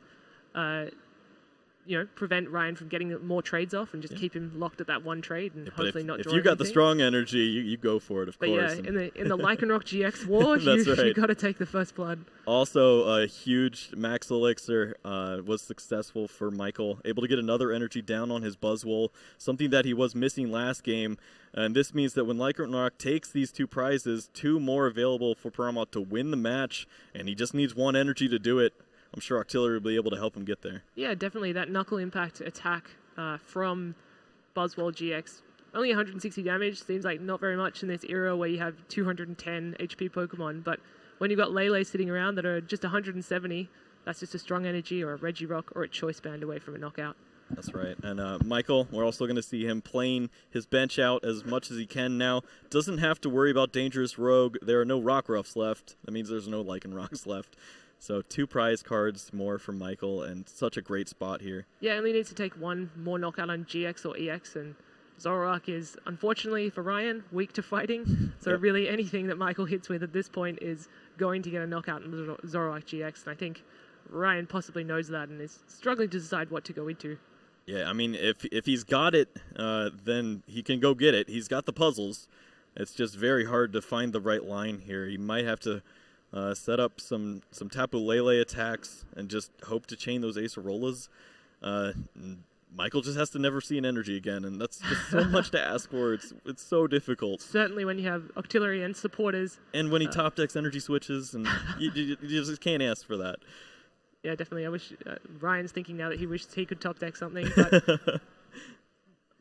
B: Prevent Ryan from getting more trades off and just keep him locked at that one trade and hopefully not draw
A: If you got
B: anything.
A: the strong energy, you go for it, of course.
B: Yeah, in the Lycanroc GX war, you got to take the first blood.
A: Also, a huge Max Elixir was successful for Michael, able to get another energy down on his Buzzwole, something that he was missing last game. And this means that when Lycanroc takes these two prizes, 2 more available for Pramawat to win the match, and he just needs 1 energy to do it. I'm sure Octillery will be able to help him get there. Yeah,
B: definitely. That Knuckle Impact attack from Buzzwole GX. Only 160 damage. Seems like not very much in this era where you have 210 HP Pokemon. But when you've got Lele sitting around that are just 170, that's just a strong energy or a Regirock or a Choice Band away from a knockout.
A: That's right. And Michael, we're also going to see him playing his bench out as much as he can now. Doesn't have to worry about Dangerous Rogue. There are no Rockruffs left. That means there's no Lycanrocs left. So 2 prize cards more from Michael, and such a great spot here.
B: Yeah, only needs to take 1 more knockout on GX or EX, and Zoroark is, unfortunately for Ryan, weak to fighting. So really anything that Michael hits with at this point is going to get a knockout in Zoroark GX, and I think Ryan possibly knows that and is struggling to decide what to go into.
A: Yeah, I mean, if he's got it, then he can go get it. He's got the puzzles. It's just very hard to find the right line here. He might have to set up some Tapu Lele attacks and just hope to chain those Acerolas. Michael just has to never see an energy again, and that's just so much to ask for. It's so difficult.
B: Certainly when you have Octillery and supporters.
A: And when he top decks energy switches, and you just can't ask for that.
B: Yeah, definitely. I wish Ryan's thinking now that he wishes he could top deck something. But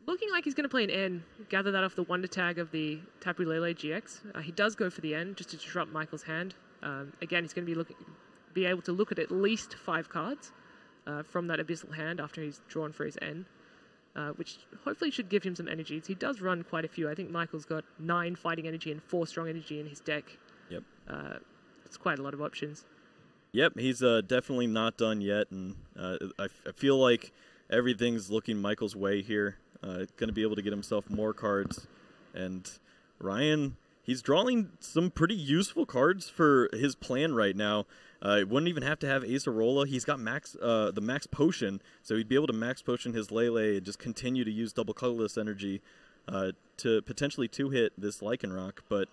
B: looking like he's going to play an N, gather that off the Wonder Tag of the Tapu Lele GX. He does go for the N just to disrupt Michael's hand. Again, he's going to be able to look at least 5 cards from that Abyssal hand after he's drawn for his N, which hopefully should give him some energy. He does run quite a few. I think Michael's got 9 fighting energy and 4 strong energy in his deck.
A: Yep.
B: It's quite a lot of options.
A: Yep, he's definitely not done yet, and I feel like everything's looking Michael's way here. Going to be able to get himself more cards, and Ryan, he's drawing some pretty useful cards for his plan right now. Wouldn't even have to have Acerola. He's got the max potion, so he'd be able to max potion his Lele and just continue to use double colorless energy to potentially 2-hit this Lycanroc, but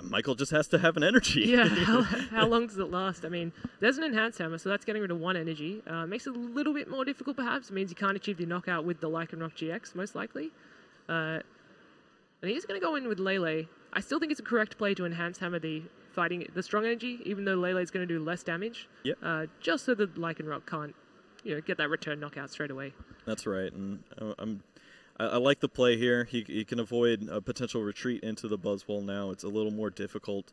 A: Michael just has to have an energy.
B: Yeah, how long does it last? I mean, there's an Enhanced Hammer, so that's getting rid of 1 energy. Makes it a little bit more difficult, perhaps. It means you can't achieve the knockout with the Lycanroc GX, most likely. And he's going to go in with Lele. I still think it's a correct play to Enhanced Hammer the strong energy, even though Lele's going to do less damage.
A: Yep.
B: Just so that Lycanroc can't, get that return knockout straight away.
A: That's right, and I like the play here. He can avoid a potential retreat into the Buzzwole now. It's a little more difficult.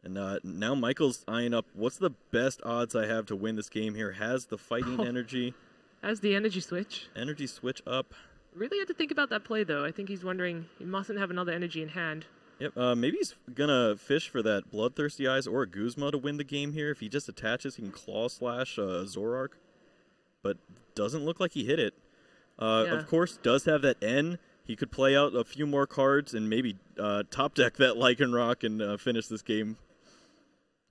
A: And now Michael's eyeing up, what's the best odds I have to win this game here? Has the fighting energy.
B: Has the energy switch.
A: Energy switch up.
B: Really had to think about that play, though. I think he's wondering he mustn't have another energy in hand.
A: Yep, maybe he's going to fish for that Bloodthirsty Eyes or a Guzma to win the game here. If he just attaches, he can Claw Slash Zoroark. But doesn't look like he hit it. Of course, does have that N. He could play out a few more cards and maybe top deck that Lycanroc and finish this game.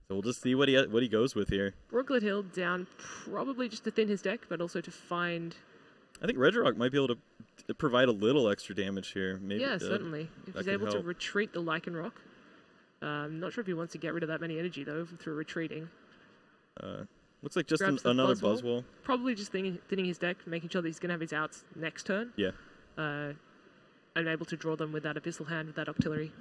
A: So we'll just see what he goes with here.
B: Brooklet Hill down probably just to thin his deck, but also to find
A: I think Regirock might be able to provide a little extra damage here. Maybe,
B: yeah, certainly. If he's able to
A: help.
B: retreat the Lycanroc. I'm not sure if he wants to get rid of that many energy, though, through retreating.
A: Looks like just
B: Another
A: Buzzwole.
B: Probably just thinning his deck, making sure that he's going to have his outs next turn.
A: Yeah.
B: And able to draw them with that Abyssal Hand, with that Octillery.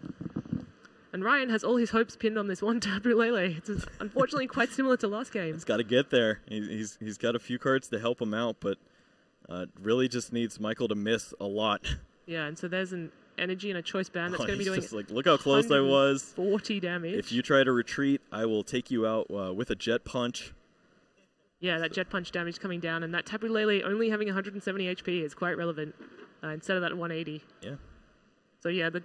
B: And Ryan has all his hopes pinned on this one Tapu Lele. It's unfortunately quite similar to last game.
A: He's got to get there. He's got a few cards to help him out, but really just needs Michael to miss a lot.
B: Yeah, and so there's an energy and a choice band that's going to be doing
A: just like, look how close I was.
B: 40 damage.
A: If you try to retreat, I will take you out with a Jet Punch.
B: Yeah, that Jet Punch damage coming down, and that Tapu Lele only having 170 HP is quite relevant instead of that 180.
A: Yeah.
B: So yeah, the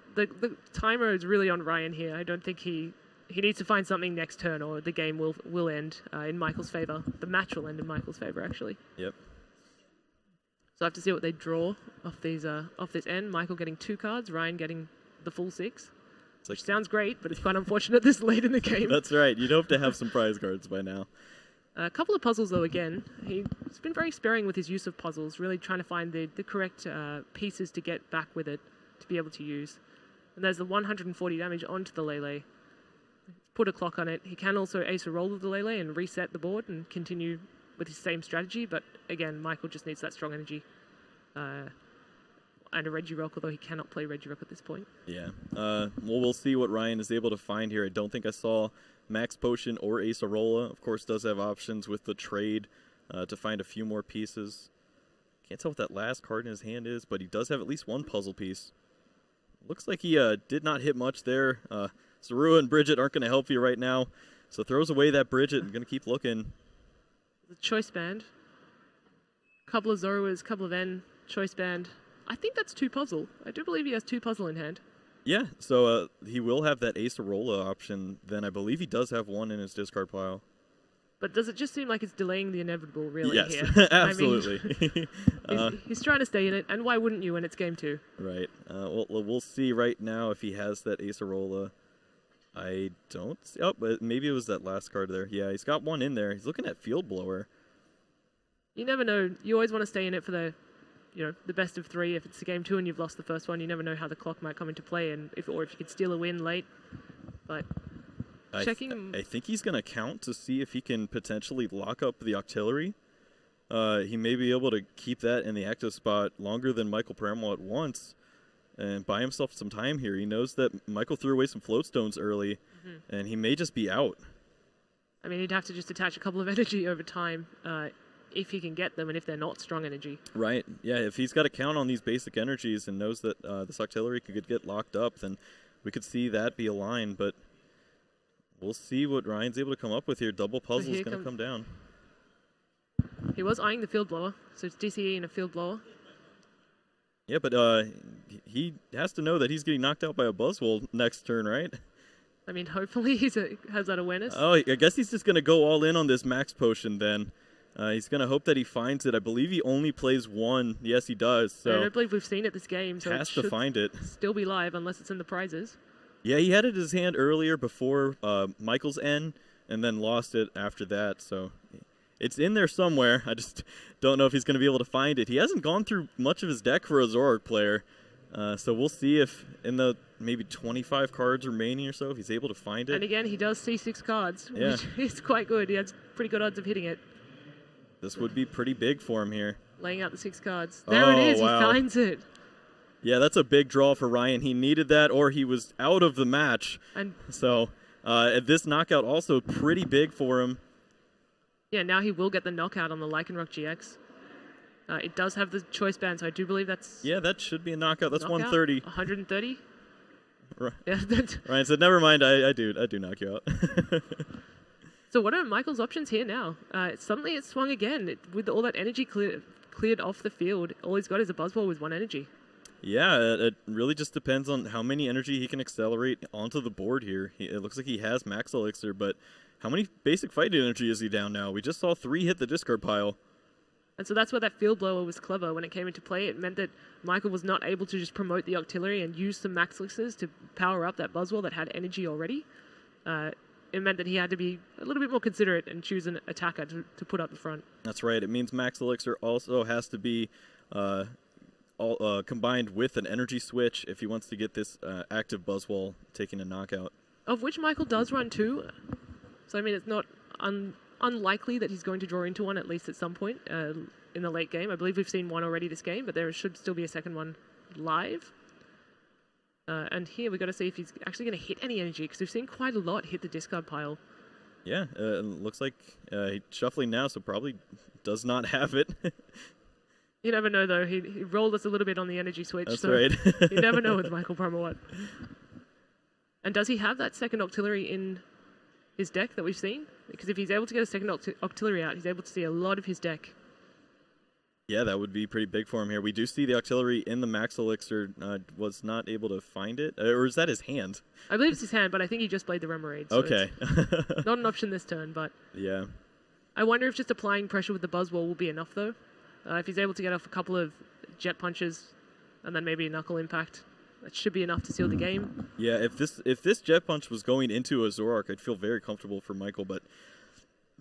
B: timer is really on Ryan here. I don't think he needs to find something next turn, or the game will end in Michael's favor. The match will end in Michael's favor, actually.
A: Yep.
B: So I have to see what they draw off this end. Michael getting 2 cards, Ryan getting the full 6. Which sounds great, but it's quite unfortunate this late in the game.
A: That's right. You'd hope to have some prize cards by now.
B: A couple of puzzles, though, again. He's been very sparing with his use of puzzles, really trying to find the correct pieces to get back with it to be able to use. And there's the 140 damage onto the Lele. Put a clock on it. He can also ace a roll of the Lele and reset the board and continue with his same strategy, but again, Michael just needs that strong energy. And a Regirock, although he cannot play Regirock at this point.
A: Yeah. Well, we'll see what Ryan is able to find here. I don't think I saw Max Potion or Acerola. Of course, does have options with the trade to find a few more pieces. Can't tell what that last card in his hand is, but he does have at least one puzzle piece. Looks like he did not hit much there. Zorua and Bridget aren't going to help you right now, so throws away that Bridget and going to keep looking.
B: The choice band. Couple of Zoruas, couple of N, choice band. I think that's 2 puzzle. I do believe he has 2 puzzle in hand.
A: Yeah, so he will have that Acerola option. Then I believe he does have 1 in his discard pile.
B: But does it just seem like it's delaying the inevitable, really,
A: yes,
B: here?
A: absolutely.
B: I mean, he's trying to stay in it, and why wouldn't you when it's game 2?
A: Right. We'll see right now if he has that Acerola. I don't see. Oh, but maybe it was that last card there. Yeah, he's got 1 in there. He's looking at Field Blower.
B: You never know. You always want to stay in it for the best of 3. If it's a game 2 and you've lost the first one, you never know how the clock might come into play, and if you could steal a win late. But checking,
A: I think he's going to count to see if he can potentially lock up the Octillery. He may be able to keep that in the active spot longer than Michael Pramawat wants and buy himself some time here. He knows that Michael threw away some float stones early, and he may just be out.
B: I mean, he'd have to just attach a couple of energy over time if he can get them, and if they're not strong energy.
A: Right. Yeah, if he's got to count on these basic energies and knows that this Octillery could get locked up, then we could see that be a line, but we'll see what Ryan's able to come up with here. Double puzzle is going to come down.
B: He was eyeing the Field Blower, so it's DCE and a Field Blower.
A: Yeah, but he has to know that he's getting knocked out by a Buzzwole next turn, right?
B: I mean, hopefully he has that awareness.
A: Oh, I guess he's just going to go all in on this Max Potion then. He's going to hope that he finds it. I believe he only plays 1. Yes, he does. So
B: I don't believe we've seen it this game, so
A: has to find it.
B: Still be live unless it's in the prizes.
A: Yeah, he had it in his hand earlier before Michael's N, and then lost it after that. So it's in there somewhere. I just don't know if he's going to be able to find it. He hasn't gone through much of his deck for a Zoroark player. So we'll see if in the maybe 25 cards remaining or so, if he's able to find it.
B: And again, he does see 6 cards,
A: yeah,
B: which is quite good. He has pretty good odds of hitting it.
A: This would be pretty big for him here.
B: Laying out the 6 cards. There it is.
A: Wow.
B: He finds it.
A: Yeah, that's a big draw for Ryan. He needed that, or he was out of the match.
B: And
A: so this knockout also pretty big for him.
B: Yeah, now he will get the knockout on the Lycanroc GX. It does have the choice band, so I do believe that's...
A: Yeah, that should be a knockout. That's 130.
B: 130?
A: Right.
B: Yeah,
A: Ryan said, never mind, I do knock you out.
B: So what are Michael's options here now? Suddenly it swung again. With all that energy cleared off the field, all he's got is a Buzzwole with 1 energy.
A: Yeah, it really just depends on how many energy he can accelerate onto the board here. It looks like he has Max Elixir, but how many basic fighting energy is he down now? We just saw 3 hit the discard pile.
B: And so that's where that Field Blower was clever. When it came into play, it meant that Michael was not able to just promote the Octillery and use some Max Elixirs to power up that Buzzwole that had energy already. It meant that he had to be a little bit more considerate and choose an attacker to put up the front.
A: That's right. It means Max Elixir also has to be combined with an energy switch if he wants to get this active Buzzwole taking a knockout.
B: Of which Michael does run 2. So, I mean, it's not unlikely that he's going to draw into one at least at some point in the late game. I believe we've seen one already this game, but there should still be a second one live. And here we've got to see if he's actually going to hit any energy, because we've seen quite a lot hit the discard pile.
A: Yeah, looks like he's shuffling now, so probably does not have it.
B: You never know, though. He rolled us a little bit on the energy switch.
A: That's
B: so
A: right.
B: You never know with Michael Pramawat. And does he have that second Octillery in his deck that we've seen? Because if he's able to get a second Octillery out, he's able to see a lot of his deck.
A: Yeah, that would be pretty big for him here. We do see the Octillery in the Max Elixir. Was not able to find it. Or is that his hand?
B: I believe it's his hand, but I think he just played the Remoraid. So
A: okay.
B: Not an option this turn, but...
A: Yeah.
B: I wonder if just applying pressure with the Buzzwole will be enough, though. If he's able to get off a couple of Jet Punches and then maybe a Knuckle Impact, that should be enough to seal the game.
A: Yeah, if this Jet Punch was going into a Zoroark, I'd feel very comfortable for Michael, but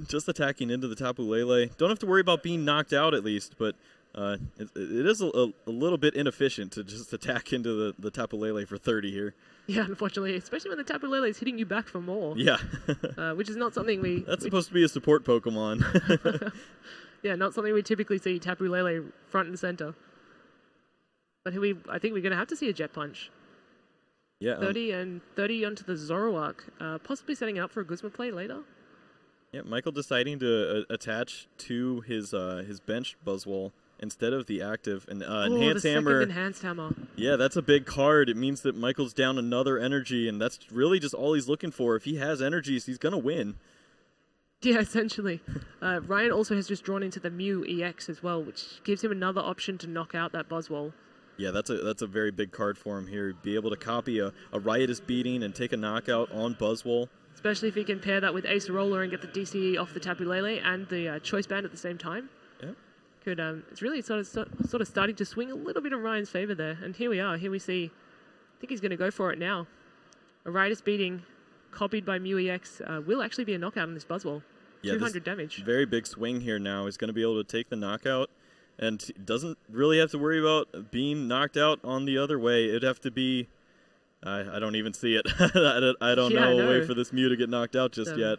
A: just attacking into the Tapu Lele, don't have to worry about being knocked out at least, but it is a little bit inefficient to just attack into the Tapu Lele for 30 here.
B: Yeah, unfortunately, especially when the Tapu Lele is hitting you back for more.
A: Yeah.
B: Which is not something we...
A: That's supposed to be a support Pokemon.
B: Yeah, not something we typically see Tapu Lele front and center. But here I think we're going to have to see a Jet Punch.
A: Yeah.
B: 30 and 30 onto the Zoroark, possibly setting up for a Guzma play later.
A: Yeah, Michael deciding to attach to his bench Buzzwole instead of the active. And Enhanced Hammer.
B: Enhanced Hammer.
A: Yeah, that's a big card. It means that Michael's down another energy, and that's really just all he's looking for. If he has energies, he's going to win.
B: Yeah, essentially. Ryan also has just drawn into the Mew EX as well, which gives him another option to knock out that Buzzwole.
A: Yeah, that's a very big card for him here. Be able to copy a Riotous Beating and take a knockout on Buzzwole.
B: Especially if he can pair that with Ace Roller and get the DCE off the Tapu Lele and the Choice Band at the same time.
A: Yeah.
B: Could it's really sort of starting to swing a little bit in Ryan's favor there. And here we are. Here we see, I think he's going to go for it now. A Riotous Beating copied by Mew EX will actually be a knockout on this Buzzwole.
A: Yeah,
B: 200 damage.
A: Very big swing here now. He's going to be able to take the knockout and doesn't really have to worry about being knocked out on the other way. It'd have to be... I don't even see it. I don't know a way for this Mew to get knocked out just yet.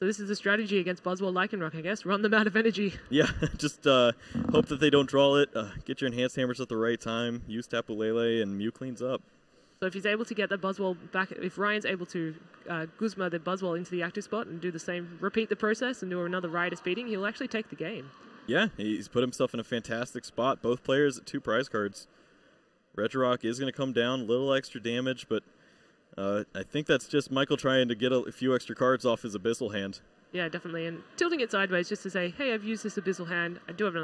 B: So this is the strategy against Buzzwole Lycanroc, I guess. Run them out of energy.
A: Yeah, just hope that they don't draw it. Get your Enhanced Hammers at the right time. Use Tapu Lele, and Mew cleans up.
B: So if he's able to get the Buzzwole back, if Ryan's able to Guzma the Buzzwole into the active spot and do the same, repeat the process and do another Riotous Beating, he'll actually take the game. Yeah,
A: he's put himself in a fantastic spot. Both players at 2 prize cards. Regirock is going to come down, a little extra damage, but I think that's just Michael trying to get a few extra cards off his Abyssal hand.
B: Yeah, definitely, and tilting it sideways just to say, hey, I've used this Abyssal hand. I do have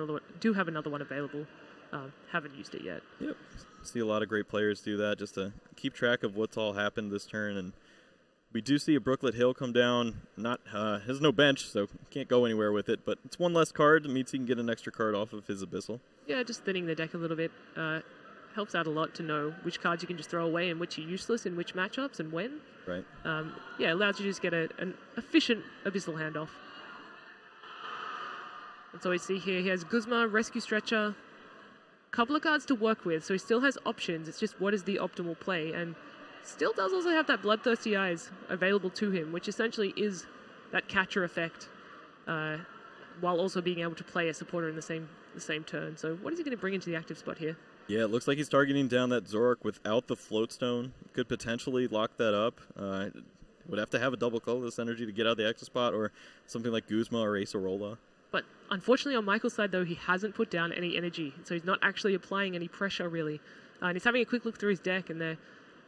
B: another one available. Haven't used it yet.
A: Yep. See a lot of great players do that just to keep track of what's all happened this turn. And we do see a Brooklet Hill come down. Has no bench, so can't go anywhere with it. But it's one less card. It means he can get an extra card off of his Abyssal.
B: Yeah, just thinning the deck a little bit. Helps out a lot to know which cards you can just throw away and which are useless in which matchups and when.
A: Right.
B: Yeah, allows you to just get an efficient Abyssal handoff. And so we see here he has Guzma, Rescue Stretcher, couple of cards to work with, so he still has options. It's just what is the optimal play, and still does also have that Bloodthirsty Eyes available to him, which essentially is that catcher effect, while also being able to play a supporter in the same turn. So what is he going to bring into the active spot here? Yeah,
A: it looks like he's targeting down that Zoroark without the Floatstone. Could potentially lock that up. Would have to have a double colorless energy to get out of the active spot, or something like Guzma or Acerola.
B: But unfortunately on Michael's side, though, he hasn't put down any energy, so he's not actually applying any pressure, really. And he's having a quick look through his deck, and I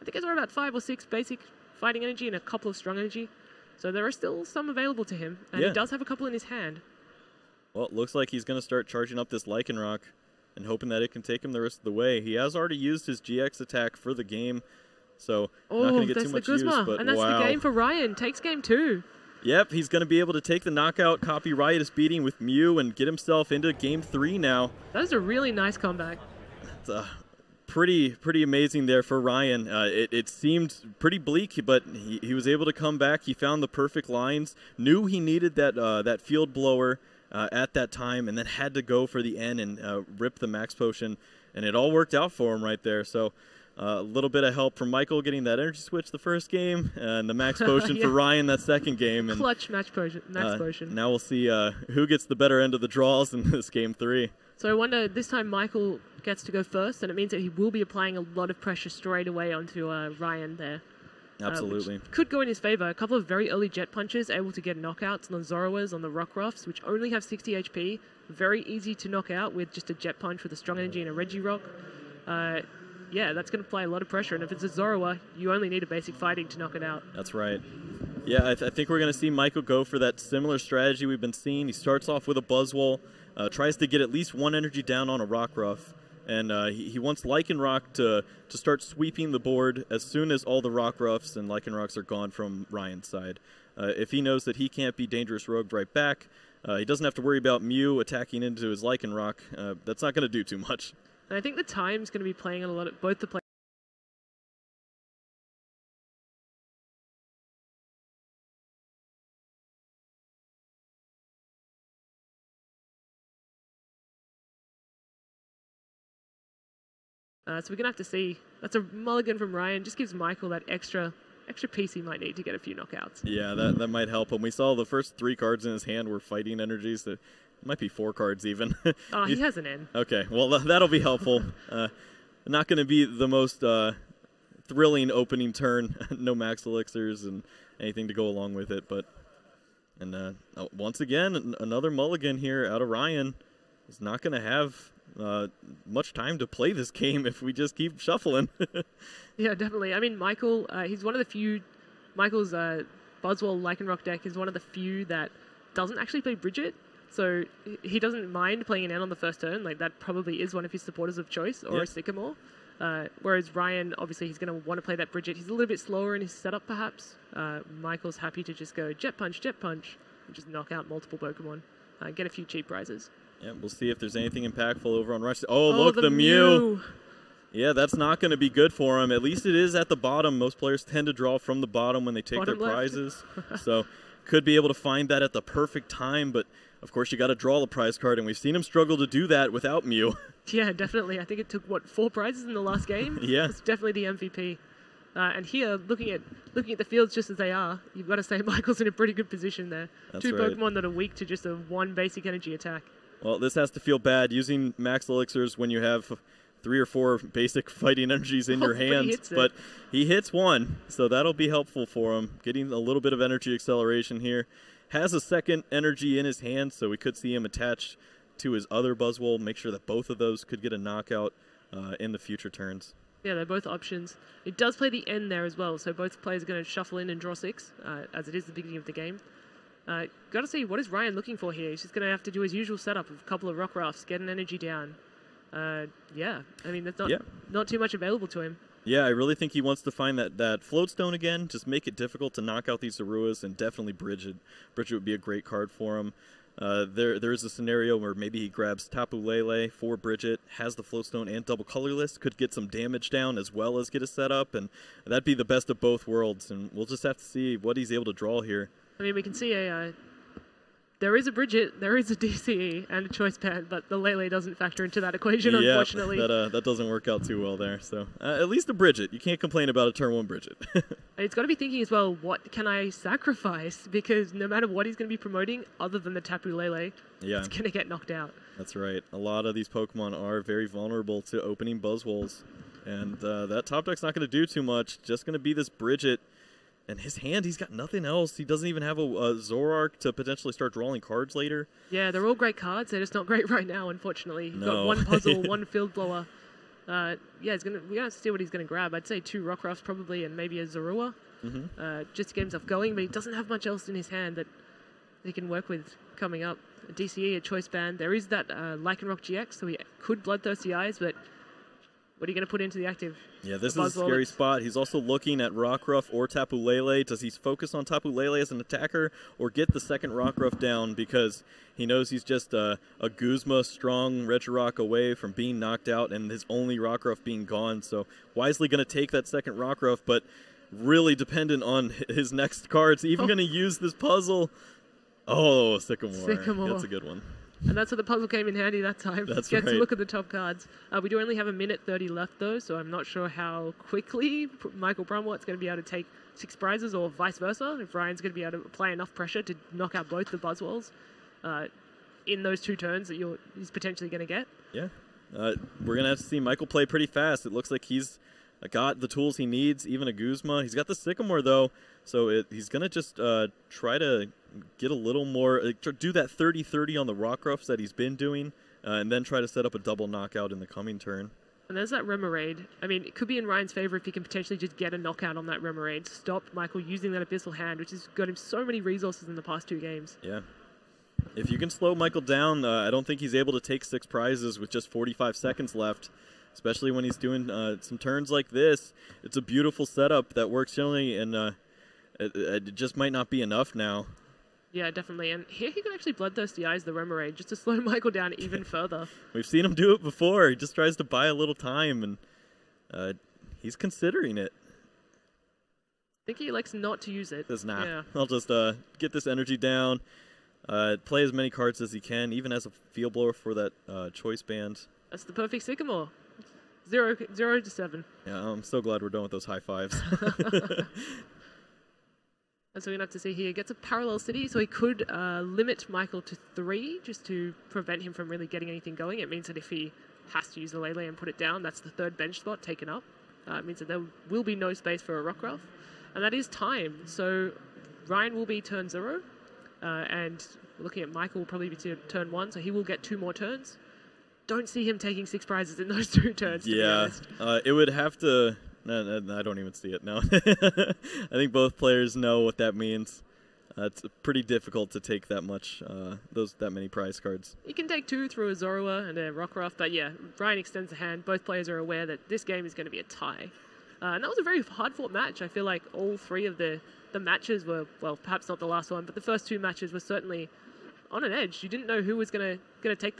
B: think there's about 5 or 6 basic fighting energy and a couple of strong energy. So there are still some available to him, and he does have a couple in his hand.
A: Well, it looks like he's going to start charging up this Lycanroc and hoping that it can take him the rest of the way. He has already used his GX attack for the game, so not going to get too much use. But
B: and that's the game for Ryan. Takes game 2.
A: Yep, he's going to be able to take the knockout, copy Riotous Beating with Mew, and get himself into game 3 now.
B: That is a really nice comeback.
A: It's pretty amazing there for Ryan. It seemed pretty bleak, but he was able to come back. He found the perfect lines, knew he needed that field blower at that time, and then had to go for the N and rip the max potion, and it all worked out for him right there. So a little bit of help from Michael getting that energy switch the first game, and the max potion for Ryan that second game. And
B: clutch max potion.
A: Now we'll see who gets the better end of the draws in this game 3.
B: So I wonder, this time Michael gets to go first, and it means that he will be applying a lot of pressure straight away onto Ryan there.
A: Absolutely.
B: Which could go in his favor. A couple of very early jet punches, able to get knockouts on the Zoroas, on the Rockruffs, which only have 60 HP. Very easy to knock out with just a jet punch with a strong energy and a Regirock. Yeah, that's going to apply a lot of pressure. And if it's a Zoroa, you only need a basic fighting to knock it out.
A: That's right. Yeah, I think we're going to see Michael go for that similar strategy we've been seeing. He starts off with a Buzzwole, tries to get at least one energy down on a Rockruff. And he wants Lycanroc to start sweeping the board as soon as all the Rockruffs and Lycanrocs are gone from Ryan's side. If he knows that he can't be Dangerous Rogued right back, he doesn't have to worry about Mew attacking into his Lycanroc. That's not going to do too much.
B: And I think the time's going to be playing on a lot of both the players. So we're going to have to see. That's a mulligan from Ryan. Just gives Michael that extra piece he might need to get a few knockouts.
A: Yeah, that might help him. We saw the first 3 cards in his hand were fighting energies. That might be 4 cards even.
B: Oh, he has an N.
A: Okay, well, that'll be helpful. Not going to be the most thrilling opening turn. No max elixirs and anything to go along with it. But once again, another mulligan here out of Ryan. He's not going to have much time to play this game if we just keep shuffling.
B: Yeah, definitely. I mean, Michael, he's one of the few. Michael's Buzzwole Lycanroc deck is one of the few that doesn't actually play Bridget. So he doesn't mind playing an N on the first turn. Like, that probably is one of his supporters of choice, or a Sycamore. Whereas Ryan, obviously, he's going to want to play that Bridget. He's a little bit slower in his setup, perhaps. Michael's happy to just go Jet Punch, and just knock out multiple Pokemon, get a few cheap prizes.
A: Yeah, we'll see if there's anything impactful over on Rush. Oh, look, the Mew. Yeah, that's not going to be good for him. At least it is at the bottom. Most players tend to draw from the bottom when they take their prizes. So could be able to find that at the perfect time, but of course you got to draw the prize card, and we've seen him struggle to do that without Mew.
B: Yeah, definitely. I think it took, 4 prizes in the last game?
A: Yeah.
B: It's definitely the MVP. And here, looking at the fields just as they are, you've got to say Michael's in a pretty good position there.
A: That's
B: 2
A: right.
B: Pokemon that are weak to just a 1 basic energy attack.
A: Well, this has to feel bad using max elixirs when you have 3 or 4 basic fighting energies in your hands. But he hits 1, so that'll be helpful for him. Getting a little bit of energy acceleration here. Has a second energy in his hand, so we could see him attach to his other Buzzwole. Make sure that both of those could get a knockout in the future turns.
B: Yeah, they're both options. It does play the N there as well, so both players are going to shuffle in and draw 6, as it is the beginning of the game. Got to see, what is Ryan looking for here? He's just going to have to do his usual setup of a couple of Rockrafts, get an energy down. Yeah, I mean, that's not too much available to him.
A: Yeah, I really think he wants to find that Floatstone again, just make it difficult to knock out these Zoruas, and definitely Bridget. Bridget would be a great card for him. There is a scenario where maybe he grabs Tapu Lele for Bridget, has the Floatstone and double colorless, could get some damage down as well as get a setup, and that'd be the best of both worlds, and we'll just have to see what he's able to draw here.
B: I mean, we can see there is a Bridget, there is a DCE, and a Choice Band, but the Lele doesn't factor into that equation, unfortunately.
A: Yeah, that doesn't work out too well there. So at least a Bridget. You can't complain about a turn 1 Bridget.
B: It's got to be thinking as well, what can I sacrifice? Because no matter what he's going to be promoting, other than the Tapu Lele, it's going to get knocked out.
A: That's right. A lot of these Pokemon are very vulnerable to opening Buzzwoles. And that top deck's not going to do too much. Just going to be this Bridget. And his hand, he's got nothing else. He doesn't even have a Zoroark to potentially start drawing cards later.
B: Yeah, they're all great cards. They're just not great right now, unfortunately. You've got 1 puzzle, 1 field blower. Yeah, we got to see what he's going to grab. I'd say 2 Rockruffs probably, and maybe a Zorua, just to get himself going. But he doesn't have much else in his hand that he can work with coming up. A DCE, a Choice Band. There is that Lycanroc GX, so he could Bloodthirsty Eyes, but what are you going to put into the active?
A: Yeah, this is a scary spot. He's also looking at Rockruff or Tapu Lele. Does he focus on Tapu Lele as an attacker or get the second Rockruff down because he knows he's just a Guzma strong Regirock away from being knocked out and his only Rockruff being gone. So wisely going to take that second Rockruff, but really dependent on his next cards. Even going to use this puzzle. Oh, Sycamore.
B: Sycamore.
A: That's a good one.
B: And that's where the puzzle came in handy that time.
A: That's
B: Get
A: right.
B: to look at the top cards. We do only have 1:30 left, though, so I'm not sure how quickly Michael Pramawat's going to be able to take 6 prizes, or vice versa, if Ryan's going to be able to apply enough pressure to knock out both the Buzzwolls in those 2 turns that he's potentially going to get.
A: Yeah. We're going to have to see Michael play pretty fast. It looks like he's got the tools he needs, even a Guzma. He's got the Sycamore, though, so he's going to just try to get a little more, do that 30-30 on the Rockruffs that he's been doing, and then try to set up a double knockout in the coming turn.
B: And there's that Remoraid. I mean, it could be in Ryan's favor if he can potentially just get a knockout on that Remoraid, stop Michael using that Abyssal Hand, which has got him so many resources in the past 2 games.
A: Yeah. If you can slow Michael down, I don't think he's able to take 6 prizes with just 45 seconds left, especially when he's doing some turns like this. It's a beautiful setup that works generally, and it just might not be enough now.
B: Yeah, definitely. And here he could actually Bloodthirsty Eyes the Remoraid just to slow Michael down even further.
A: We've seen him do it before. He just tries to buy a little time, and he's considering it.
B: I think he likes not to use it.
A: Says, nah,
B: yeah.
A: I'll just get this energy down, play as many cards as he can, even as a field blower for that choice band.
B: That's the perfect Sycamore. 0 to 7.
A: Yeah, I'm so glad we're done with those high fives.
B: And so we're going to have to see here. Gets a Parallel City, so he could limit Michael to 3 just to prevent him from really getting anything going. It means that if he has to use the Lele and put it down, that's the 3rd bench spot taken up. It means that there will be no space for a Rockruff. And that is time. So Ryan will be turn 0. And looking at Michael will probably be turn 1, so he will get 2 more turns. Don't see him taking 6 prizes in those 2 turns, to be honest.
A: It would have to... No, I don't even see it now. I think both players know what that means. It's pretty difficult to take that much, that many prize cards.
B: You can take 2 through a Zorua and a Rockruff, but yeah, Ryan extends the hand. Both players are aware that this game is going to be a tie. And that was a very hard-fought match. I feel like all 3 of the matches were, well, perhaps not the last one, but the first 2 matches were certainly on an edge. You didn't know who was going to take